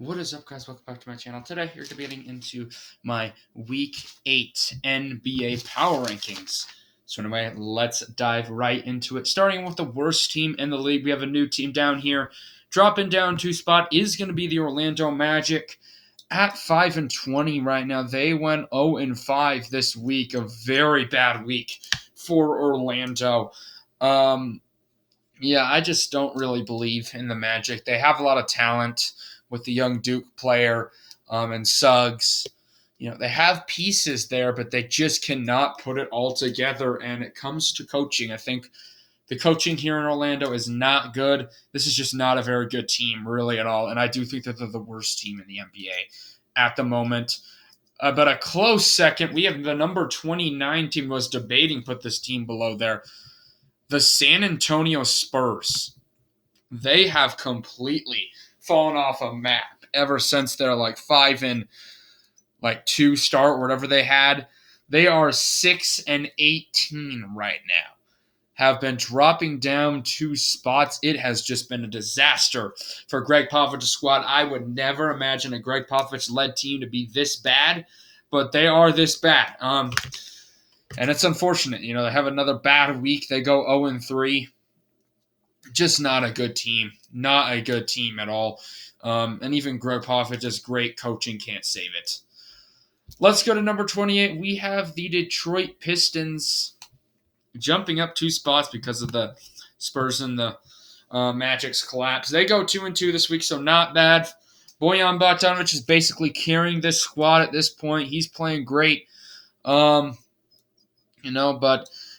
What is up, guys? Welcome back to my channel. Today, you're getting into my Week 8 NBA Power Rankings. So anyway, let's dive right into it. Starting with the worst team in the league, we have a new team down here. Dropping down 2 spot is going to be the Orlando Magic at 5-20 right now. They went 0-5 this week, a very bad week for Orlando. I just don't really believe in the Magic. They have a lot of talent with the young Duke player and Suggs. They have pieces there, but they just cannot put it all together. And it comes to coaching. I think the coaching here in Orlando is not good. This is just not a very good team, really, at all. And I do think that they're the worst team in the NBA at the moment. But a close second, we have the number 29 team was debating put this team below there. The San Antonio Spurs. They have completely fallen off a map ever since their 5-2 start, whatever they had. They are 6-18 right now. Have been dropping down 2 spots. It has just been a disaster for Greg Popovich's squad. I would never imagine a Greg Popovich-led team to be this bad, but they are this bad. And it's unfortunate. They have another bad week. They go 0-3. Just not a good team. Not a good team at all. And even Greg Popovich's great coaching can't save it. Let's go to number 28. We have the Detroit Pistons jumping up 2 spots because of the Spurs and the Magic's collapse. They go 2-2 this week, so not bad. Bojan Bogdanovic is basically carrying this squad at this point. He's playing great. But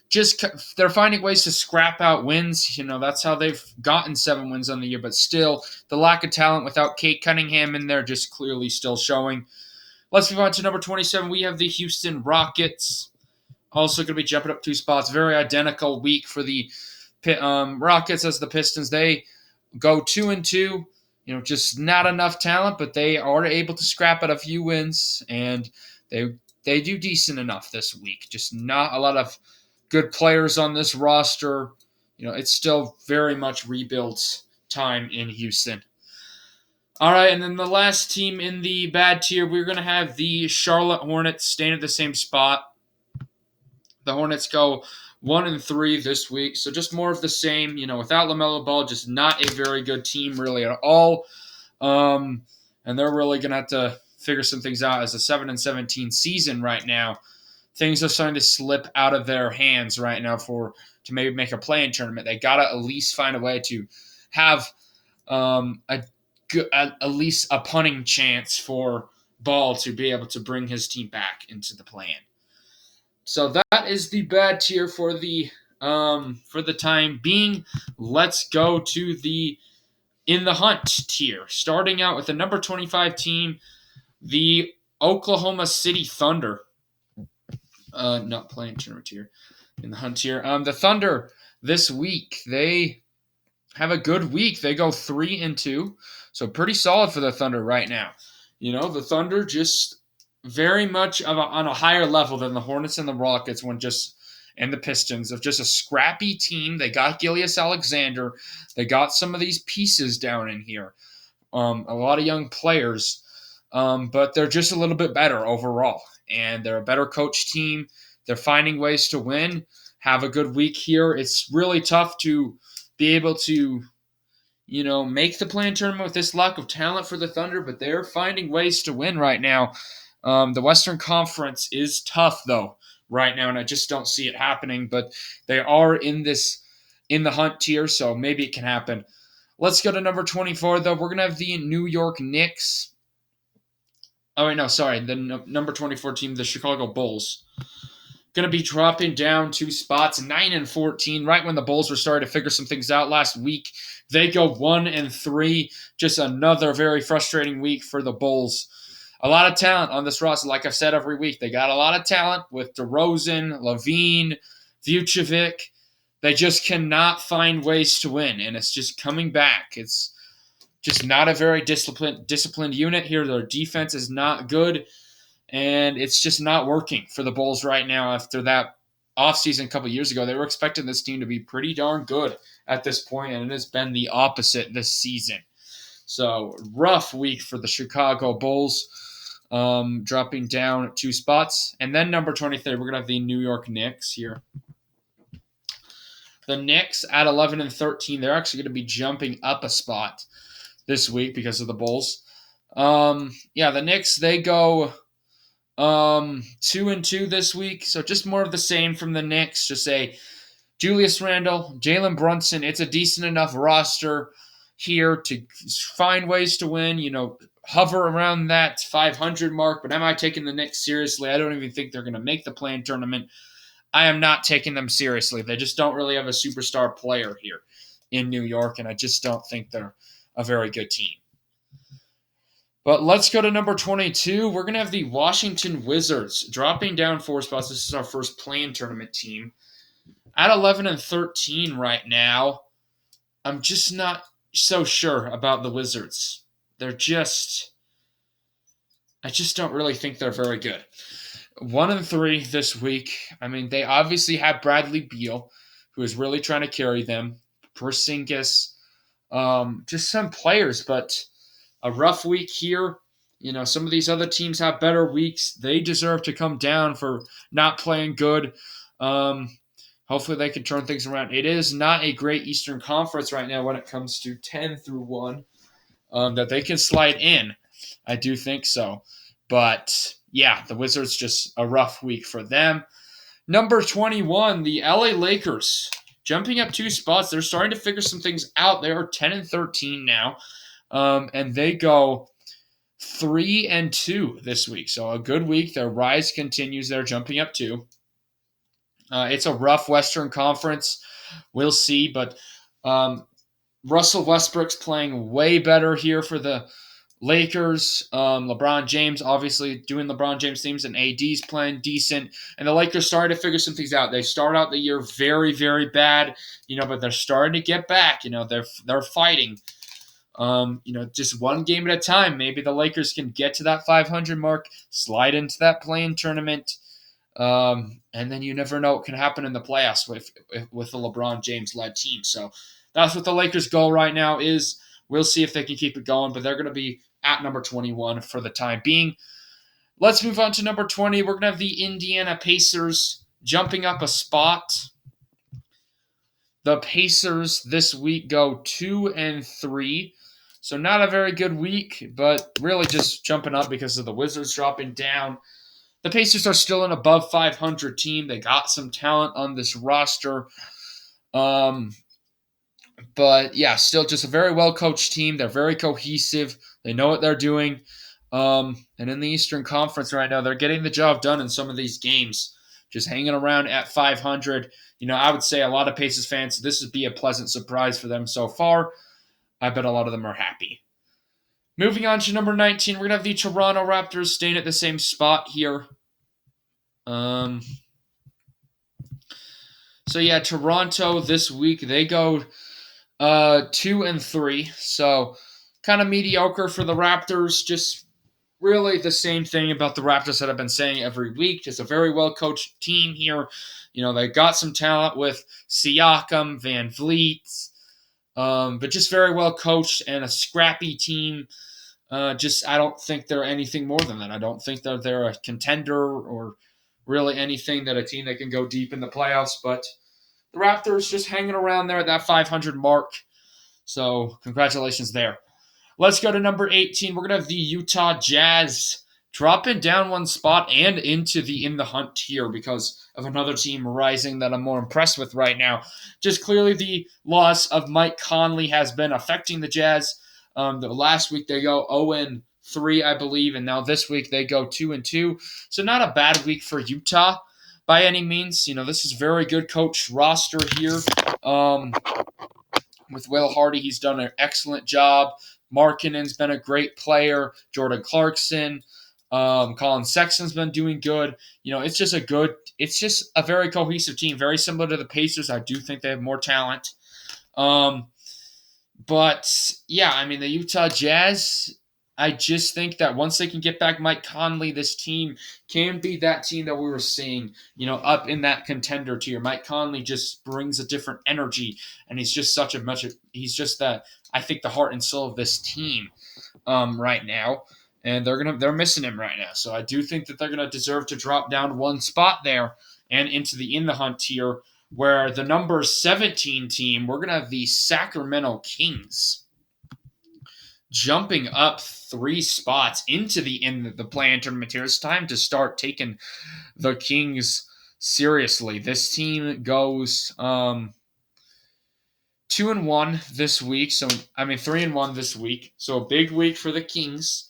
just they're finding ways to scrap out wins. That's how they've gotten 7 wins on the year. But still, the lack of talent without Kate Cunningham in there just clearly still showing. Let's move on to number 27. We have the Houston Rockets. Also going to be jumping up 2 spots. Very identical week for the Rockets as the Pistons. They go 2-2. Just not enough talent, but they are able to scrap out a few wins. And they do decent enough this week. Just not a lot of good players on this roster. It's still very much rebuild time in Houston. All right, and then the last team in the bad tier, we're going to have the Charlotte Hornets staying at the same spot. The Hornets go 1-3 this week, so just more of the same. Without LaMelo Ball, just not a very good team really at all. And they're really going to have to figure some things out as a 7-17 season right now. Things are starting to slip out of their hands right now to maybe make a play-in tournament. They got to at least find a way to have at least a punting chance for Ball to be able to bring his team back into the play-in. So that is the bad tier for the time being. Let's go to the in the hunt tier. Starting out with the number 25 team, the Oklahoma City Thunder. Not playing tournament tier. In the hunt tier. The Thunder this week, they have a good week. They go 3-2. So pretty solid for the Thunder right now. The Thunder just very much on a higher level than the Hornets and the Rockets and the Pistons of just a scrappy team. They got Gilius Alexander. They got some of these pieces down in here. A lot of young players. But they're just a little bit better overall. And they're a better coach team. They're finding ways to win. Have a good week here. It's really tough to be able to, make the play-in tournament with this lack of talent for the Thunder, but they're finding ways to win right now. The Western Conference is tough, though, right now, and I just don't see it happening. But they are in the hunt tier, so maybe it can happen. Let's go to number 24, though. We're going to have the New York Knicks. Oh, wait, no, sorry. The number 24 team, the Chicago Bulls. Going to be dropping down 2 spots, 9-14, right when the Bulls were starting to figure some things out last week. They go 1-3. Just another very frustrating week for the Bulls. A lot of talent on this roster, like I've said every week. They got a lot of talent with DeRozan, Levine, Vucevic. They just cannot find ways to win, and it's just coming back. It's just not a very disciplined unit here. Their defense is not good, and it's just not working for the Bulls right now. After that offseason a couple years ago, they were expecting this team to be pretty darn good at this point, and it has been the opposite this season. So rough week for the Chicago Bulls, dropping down 2 spots. And then number 23, we're going to have the New York Knicks here. The Knicks at 11 and 13, they're actually going to be jumping up a spot this week because of the Bulls. The Knicks, they go 2-2 this week. So just more of the same from the Knicks. Just say Julius Randle, Jalen Brunson. It's a decent enough roster here to find ways to win, hover around that 500 mark. But am I taking the Knicks seriously? I don't even think they're going to make the play-in tournament. I am not taking them seriously. They just don't really have a superstar player here in New York, and I just don't think they're a very good team. But let's go to number 22. We're going to have the Washington Wizards dropping down 4 spots. This is our first play-in tournament team. At 11 and 13 right now, I'm just not so sure about the Wizards. I just don't really think they're very good. 1-3 this week. I mean, they obviously have Bradley Beal, who is really trying to carry them. Porzingis, just some players, but a rough week here. Some of these other teams have better weeks. They deserve to come down for not playing good. Hopefully they can turn things around. It is not a great Eastern Conference right now when it comes to 10-1 that they can slide in. I do think so. But yeah, the Wizards, just a rough week for them. Number 21, the LA Lakers, jumping up 2 spots. They're starting to figure some things out. They are 10 and 13 now, and they go 3-2 this week. So a good week. Their rise continues. They're jumping up 2. It's a rough Western Conference. We'll see, but Russell Westbrook's playing way better here for the Lakers. LeBron James obviously doing LeBron James things, and AD's playing decent. And the Lakers started to figure some things out. They start out the year very, very bad, but they're starting to get back. They're fighting. Just one game at a time. Maybe the Lakers can get to that 500 mark, slide into that play-in tournament, and then you never know what can happen in the playoffs with the LeBron James-led team. So that's what the Lakers' goal right now is. We'll see if they can keep it going, but they're going to be at number 21 for the time being. Let's move on to number 20. We're going to have the Indiana Pacers jumping up a spot. The Pacers this week go 2-3. So not a very good week, but really just jumping up because of the Wizards dropping down. The Pacers are still an above 500 team. They got some talent on this roster. But yeah, still just a very well-coached team. They're very cohesive. They know what they're doing. And in the Eastern Conference right now, they're getting the job done in some of these games. Just hanging around at 500. I would say a lot of Pacers fans, this would be a pleasant surprise for them so far. I bet a lot of them are happy. Moving on to number 19, we're going to have the Toronto Raptors staying at the same spot here. Toronto this week, they go 2-3. So kind of mediocre for the Raptors. Just really the same thing about the Raptors that I've been saying every week. Just a very well-coached team here. They got some talent with Siakam, Van Vliet, but just very well-coached and a scrappy team. I don't think they're anything more than that. I don't think that they're a contender or really anything that a team that can go deep in the playoffs. But the Raptors just hanging around there at that 500 mark. So congratulations there. Let's go to number 18. We're going to have the Utah Jazz dropping down 1 spot and in the hunt here because of another team rising that I'm more impressed with right now. Just clearly the loss of Mike Conley has been affecting the Jazz. The last week they go 0-3, I believe, and now this week they go 2-2. So not a bad week for Utah by any means. This is very good coach roster here. With Will Hardy, he's done an excellent job. Markkanen's been a great player. Jordan Clarkson, Colin Sexton's been doing good. It's just a very cohesive team, very similar to the Pacers. I do think they have more talent. But yeah, the Utah Jazz, I just think that once they can get back Mike Conley, this team can be that team that we were seeing, up in that contender tier. Mike Conley just brings a different energy, and he's just he's just that, I think, the heart and soul of this team right now. And they're missing him right now. So I do think that they're gonna deserve to drop down one spot there and into the in the hunt tier, where the number 17 team, we're gonna have the Sacramento Kings jumping up 3 spots into the in the play-in tournament here. It's time to start taking the Kings seriously. This team goes 2-1 this week. So 3-1 this week. So a big week for the Kings.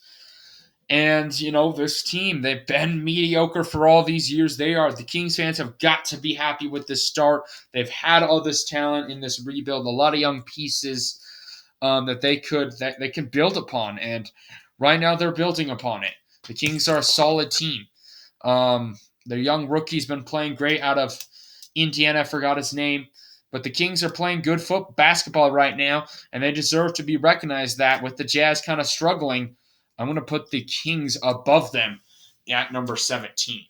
And this team, they've been mediocre for all these years. The Kings fans have got to be happy with this start. They've had all this talent in this rebuild, a lot of young pieces that they can build upon, and right now they're building upon it. The Kings are a solid team. Their young rookie's been playing great out of Indiana. I forgot his name, but the Kings are playing good basketball right now, and they deserve to be recognized. That with the Jazz kind of struggling, I'm going to put the Kings above them at number 17.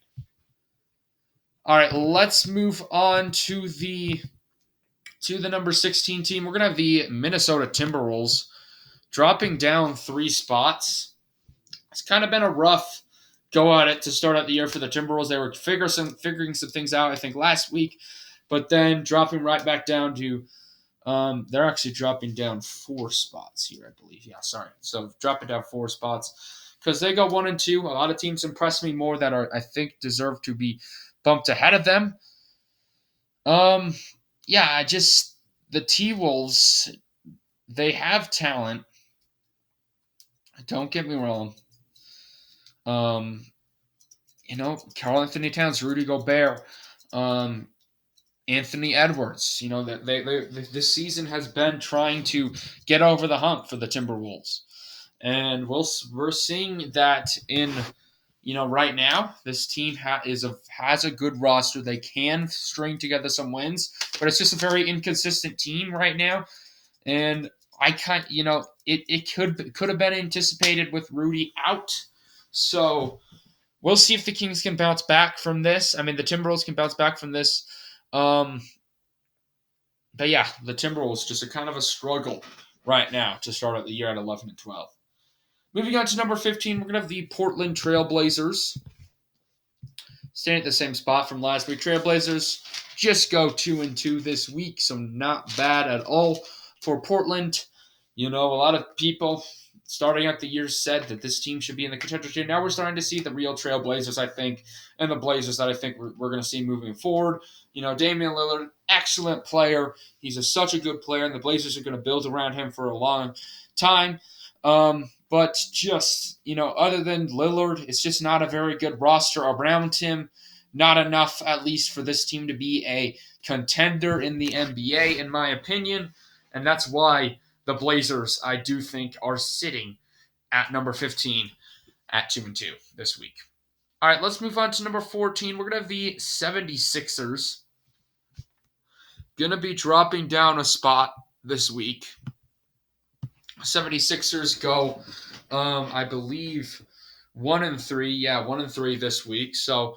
All right, let's move on to the number 16 team. We're going to have the Minnesota Timberwolves dropping down 3 spots. It's kind of been a rough go at it to start out the year for the Timberwolves. They were figuring some things out, I think, last week, but then dropping right back down to they're actually dropping down 4 spots here, I believe. Yeah, sorry. So dropping down 4 spots because they go 1 and 2. A lot of teams impress me more that I think deserve to be bumped ahead of them. Yeah, the T-Wolves, they have talent. Don't get me wrong. Karl Anthony Towns, Rudy Gobert, Anthony Edwards. This season has been trying to get over the hump for the Timberwolves, and we're seeing that in right now. This team has a good roster. They can string together some wins, but it's just a very inconsistent team right now. And it could have been anticipated with Rudy out. So we'll see if the Kings can bounce back from this. The Timberwolves can bounce back from this. But yeah, the Timberwolves just a kind of a struggle right now to start out the year at 11 and 12. Moving on to number 15, we're going to have the Portland Trailblazers. Staying at the same spot from last week. Trailblazers just go 2 and 2 this week, so not bad at all for Portland. A lot of people starting out the year said that this team should be in the contender tier. Now we're starting to see the real Trailblazers, I think, and the Blazers that I think we're going to see moving forward. Damian Lillard, excellent player. He's such a good player, and the Blazers are going to build around him for a long time. But just, other than Lillard, it's just not a very good roster around him. Not enough, at least, for this team to be a contender in the NBA, in my opinion. And that's why the Blazers, I do think, are sitting at number 15 at 2 and 2 this week. All right, let's move on to number 14. We're going to have the 76ers. Going to be dropping down a spot this week. 76ers go, I believe, 1 and 3. Yeah, 1 and 3 this week. So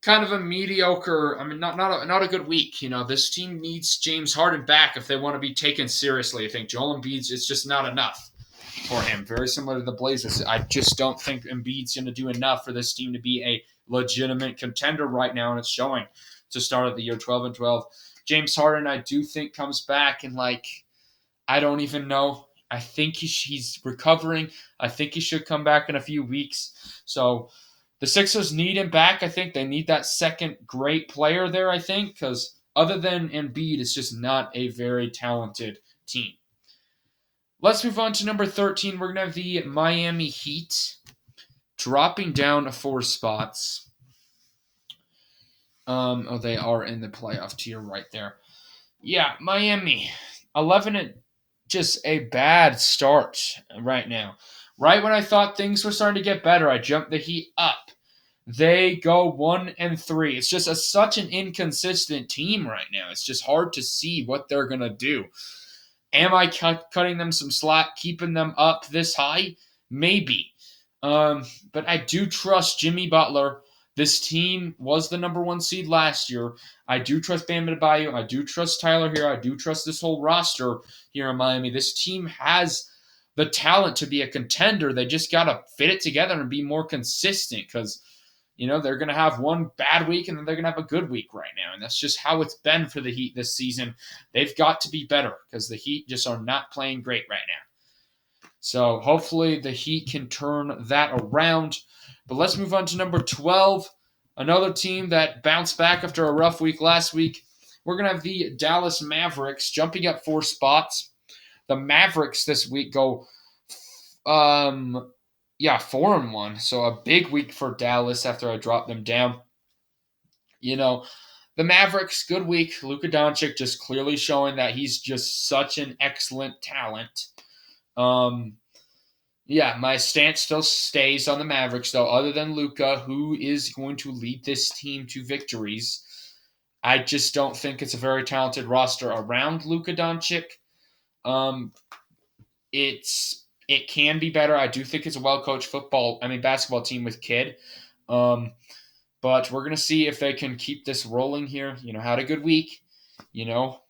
kind of a mediocre. Not a good week. This team needs James Harden back if they want to be taken seriously. I think Joel Embiid's it's just not enough for him. Very similar to the Blazers. I just don't think Embiid's going to do enough for this team to be a legitimate contender right now, and it's showing to start of the year 12 and 12. James Harden, I do think, comes back and I don't even know. I think he's recovering. I think he should come back in a few weeks. So the Sixers need him back. I think they need that second great player there, I think, because other than Embiid, it's just not a very talented team. Let's move on to number 13. We're going to have the Miami Heat dropping down 4 spots. They are in the playoff tier right there. Yeah, Miami, 11 and just a bad start right now. Right when I thought things were starting to get better, I jumped the Heat up. They go 1 and 3. It's just such an inconsistent team right now. It's just hard to see what they're going to do. Am I cutting them some slack, keeping them up this high? Maybe. But I do trust Jimmy Butler. This team was the number one seed last year. I do trust Bam Adebayo. I do trust Tyler here. I do trust this whole roster here in Miami. This team has the talent to be a contender. They just got to fit it together and be more consistent because, they're going to have one bad week and then they're going to have a good week right now. And that's just how it's been for the Heat this season. They've got to be better because the Heat just are not playing great right now. So hopefully the Heat can turn that around. But let's move on to number 12, another team that bounced back after a rough week last week. We're going to have the Dallas Mavericks jumping up 4 spots. The Mavericks this week go 4-1. So a big week for Dallas after I dropped them down. The Mavericks, good week. Luka Doncic just clearly showing that he's just such an excellent talent. My stance still stays on the Mavericks, though, other than Luka, who is going to lead this team to victories. I just don't think it's a very talented roster around Luka Doncic. It can be better. I do think it's a well-coached basketball team with Kidd. But we're going to see if they can keep this rolling here. Had a good week,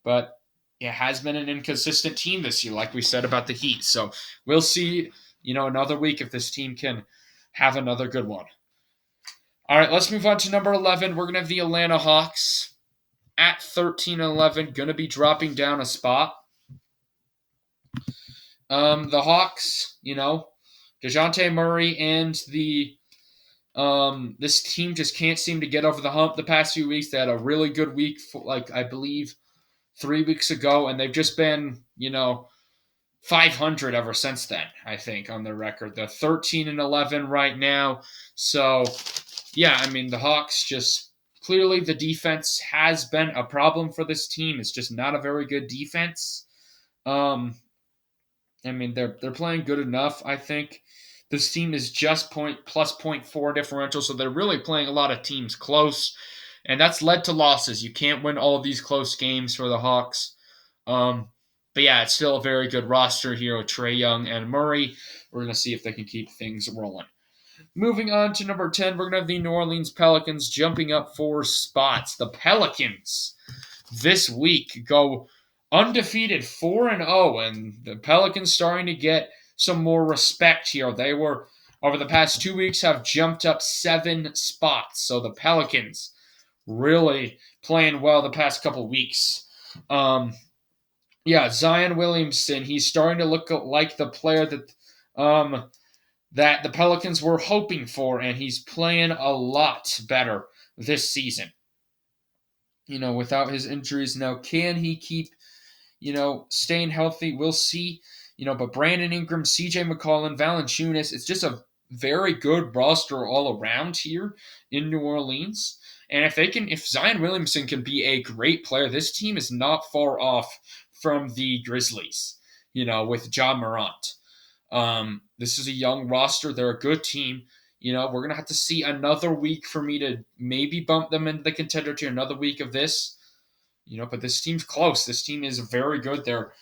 but it has been an inconsistent team this year, like we said about the Heat. So we'll see, another week if this team can have another good one. All right, let's move on to number 11. We're going to have the Atlanta Hawks at 13-11, going to be dropping down a spot. The Hawks, DeJounte Murray and this team just can't seem to get over the hump the past few weeks. They had a really good week, I believe, 3 weeks ago, and they've just been, 500 ever since then, I think, on their record. They're 13-11 right now. So, the Hawks just clearly the defense has been a problem for this team. It's just not a very good defense. They're playing good enough, I think. This team is just plus 0.4 differential, so they're really playing a lot of teams close, and that's led to losses. You can't win all of these close games for the Hawks. It's still a very good roster here with Trae Young and Murray. We're going to see if they can keep things rolling. Moving on to number 10, we're going to have the New Orleans Pelicans jumping up 4 spots. The Pelicans this week go undefeated 4-0, and the Pelicans starting to get some more respect here. They were, over the past 2 weeks, have jumped up 7 spots. So the Pelicans really playing well the past couple weeks. Zion Williamson, he's starting to look like the player that that the Pelicans were hoping for, and he's playing a lot better this season. Without his injuries. Now, can he keep, staying healthy? We'll see. But Brandon Ingram, CJ McCollum, Valanciunas, it's just a very good roster all around here in New Orleans. And if Zion Williamson can be a great player, this team is not far off from the Grizzlies, with John Morant. This is a young roster. They're a good team. We're going to have to see another week for me to maybe bump them into the contender to another week of this. But this team's close. This team is very good. They're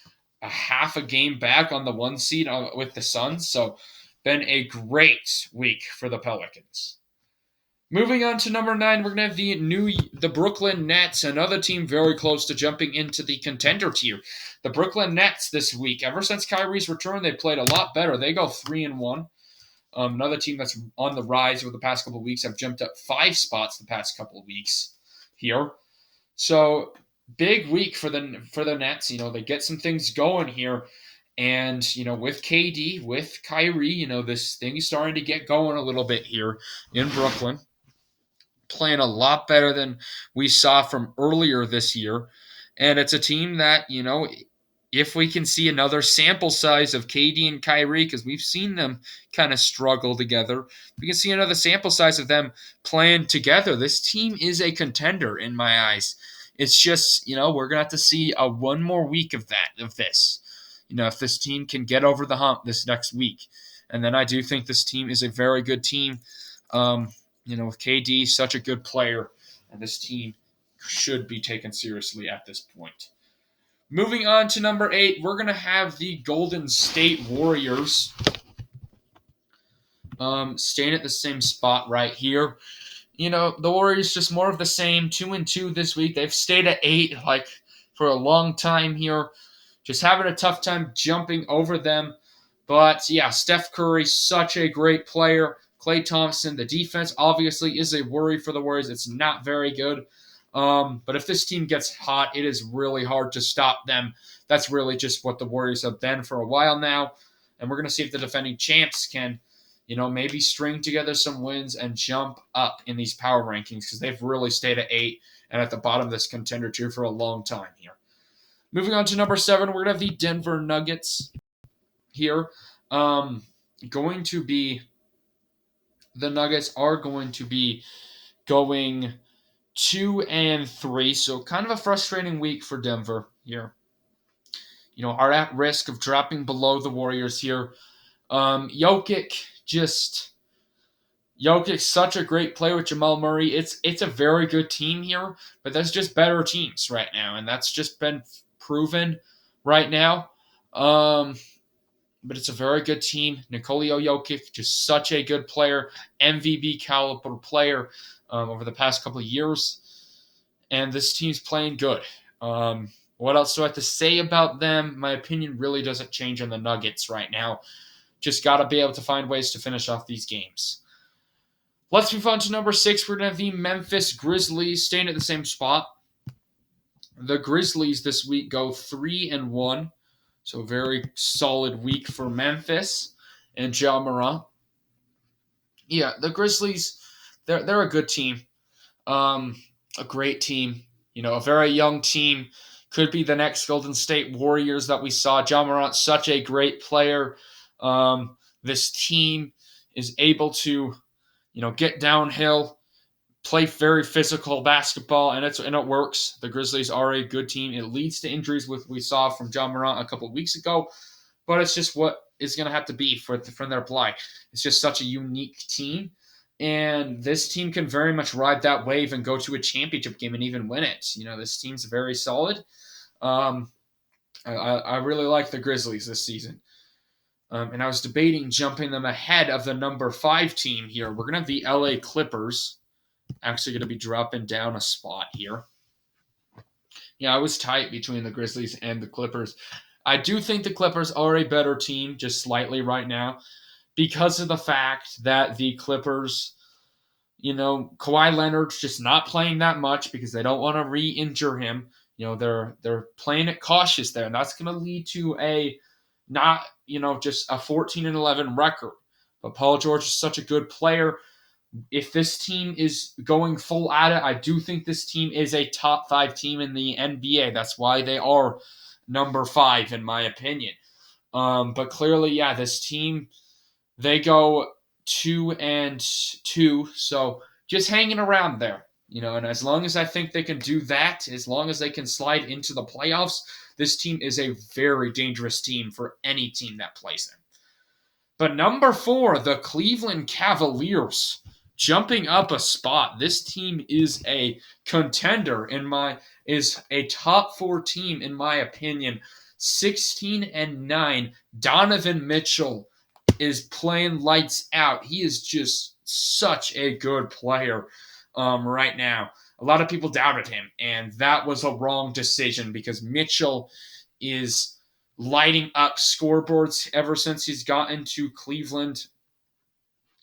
a half a game back on the 1 seed with the Suns. So, been a great week for the Pelicans. Moving on to number 9, we're going to have the Brooklyn Nets, another team very close to jumping into the contender tier. The Brooklyn Nets this week, ever since Kyrie's return, they played a lot better. They go 3-1. Another team that's on the rise over the past couple of weeks have jumped up 5 spots the past couple of weeks here. So, big week for the Nets. They get some things going here. And, with KD, with Kyrie, this thing is starting to get going a little bit here in Brooklyn. Playing a lot better than we saw from earlier this year. And it's a team that, if we can see another sample size of KD and Kyrie, because we've seen them kind of struggle together, we can see another sample size of them playing together. This team is a contender in my eyes. It's just, we're going to have to see one more week of this. If this team can get over the hump this next week. And then I do think this team is a very good team. With KD, such a good player, and this team should be taken seriously at this point. Moving on to number 8, we're going to have the Golden State Warriors Staying at the same spot right here. The Warriors just more of the same. 2-2 this week. They've stayed at 8 like for a long time here. Just having a tough time jumping over them. But yeah, Steph Curry, such a great player. Klay Thompson, the defense obviously is a worry for the Warriors. It's not very good. But if this team gets hot, it is really hard to stop them. That's really just what the Warriors have been for a while now. And we're going to see if the defending champs can, maybe string together some wins and jump up in these power rankings because they've really stayed at 8 and at the bottom of this contender tier for a long time here. Moving on to number 7, we're going to have the Denver Nuggets here. Going to be the Nuggets are going to be going 2-3, so kind of a frustrating week for Denver here. Are at risk of dropping below the Warriors here. Jokic, such a great player with Jamal Murray. It's a very good team here, but there's just better teams right now, and that's just been proven right now. But it's a very good team. Nikola Jokic, just such a good player, MVP caliber player over the past couple of years. And this team's playing good. What else do I have to say about them? My opinion really doesn't change on the Nuggets right now. Just got to be able to find ways to finish off these games. Let's move on to number 6. We're going to have the Memphis Grizzlies staying at the same spot. The Grizzlies this week go 3-1. So a very solid week for Memphis and Ja Morant. Yeah, the Grizzlies, they're a good team. A great team. A very young team. Could be the next Golden State Warriors that we saw. Ja Morant, such a great player. This team is able to, get downhill, play very physical basketball, and it works. The Grizzlies are a good team. It leads to injuries, with we saw from Ja Morant a couple of weeks ago, but it's just what is going to have to be from their play. It's just such a unique team, and this team can very much ride that wave and go to a championship game and even win it. This team's very solid. I really like the Grizzlies this season. And I was debating jumping them ahead of the number 5 team here. We're going to have the LA Clippers. Actually going to be dropping down a spot here. Yeah, I was tight between the Grizzlies and the Clippers. I do think the Clippers are a better team, just slightly right now, because of the fact that the Clippers, Kawhi Leonard's just not playing that much because they don't want to re-injure him. They're playing it cautious there, and that's going to lead to a not, just a 14-11 record. But Paul George is such a good player. If this team is going full at it, I do think this team is a top 5 team in the NBA. That's why they are number 5, in my opinion. But clearly, yeah, this team, they go 2-2, so just hanging around there. And as long as I think they can do that, as long as they can slide into the playoffs, this team is a very dangerous team for any team that plays them. But number 4, the Cleveland Cavaliers, jumping up a spot. This team is a contender is a top 4 team in my opinion. 16-9. Donovan Mitchell is playing lights out. He is just such a good player right now. A lot of people doubted him, and that was a wrong decision because Mitchell is lighting up scoreboards ever since he's gotten to Cleveland.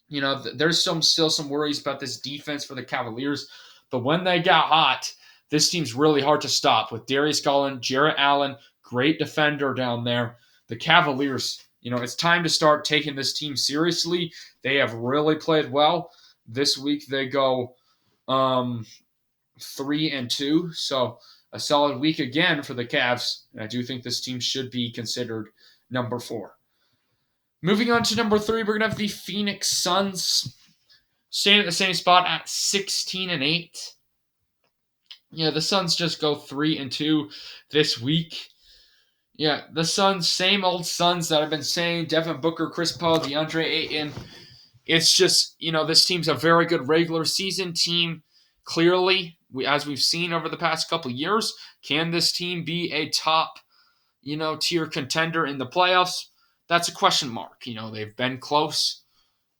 There's still some worries about this defense for the Cavaliers, but when they got hot, this team's really hard to stop with Darius Garland, Jarrett Allen, great defender down there. The Cavaliers, it's time to start taking this team seriously. They have really played well. This week they go 3-2, so a solid week again for the Cavs. And I do think this team should be considered number 4. Moving on to number 3, we're going to have the Phoenix Suns staying at the same spot at 16-8. Yeah, the Suns just go 3-2 this week. Yeah, the Suns, same old Suns that I've been saying. Devin Booker, Chris Paul, DeAndre Ayton. It's just, this team's a very good regular season team. Clearly, as we've seen over the past couple years, can this team be a top, tier contender in the playoffs? That's a question mark. They've been close.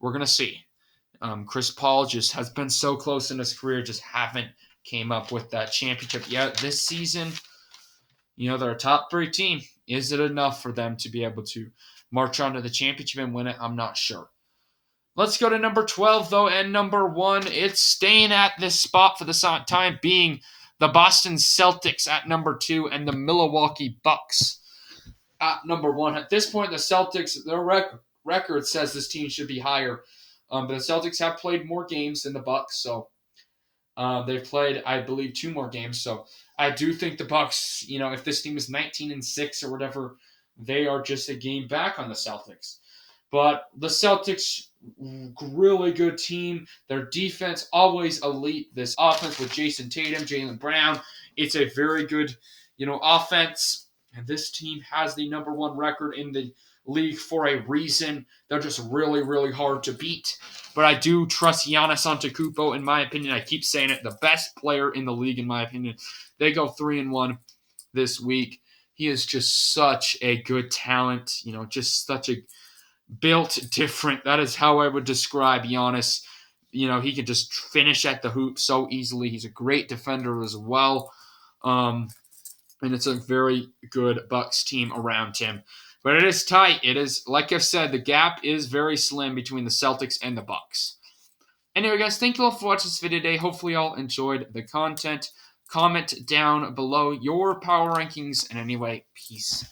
we're gonna see. Chris Paul just has been so close in his career, just haven't came up with that championship yet this season. They're a top 3 team. Is it enough for them to be able to march on to the championship and win it? I'm not sure. Let's go to number 12, though, and number 1. It's staying at this spot for the time being. The Boston Celtics at number 2 and the Milwaukee Bucks at number 1. At this point, the Celtics, their record says this team should be higher. But the Celtics have played more games than the Bucks, so they've played, I believe, 2 more games. So I do think the Bucks, if this team is 19-6 or whatever, they are just a game back on the Celtics. But the Celtics, really good team. Their defense, always elite. This offense with Jason Tatum, Jaylen Brown, it's a very good, offense. And this team has the number 1 record in the league for a reason. They're just really, really hard to beat. But I do trust Giannis Antetokounmpo, in my opinion. I keep saying it, the best player in the league, in my opinion. They go 3-1 this week. He is just such a good talent, just such a built different. That is how I would describe Giannis. He can just finish at the hoop so easily. He's a great defender as well. And it's a very good Bucks team around him. But it is tight. It is, like I've said, the gap is very slim between the Celtics and the Bucks. Anyway, guys, thank you all for watching this video today. Hopefully, you all enjoyed the content. Comment down below your power rankings. And anyway, peace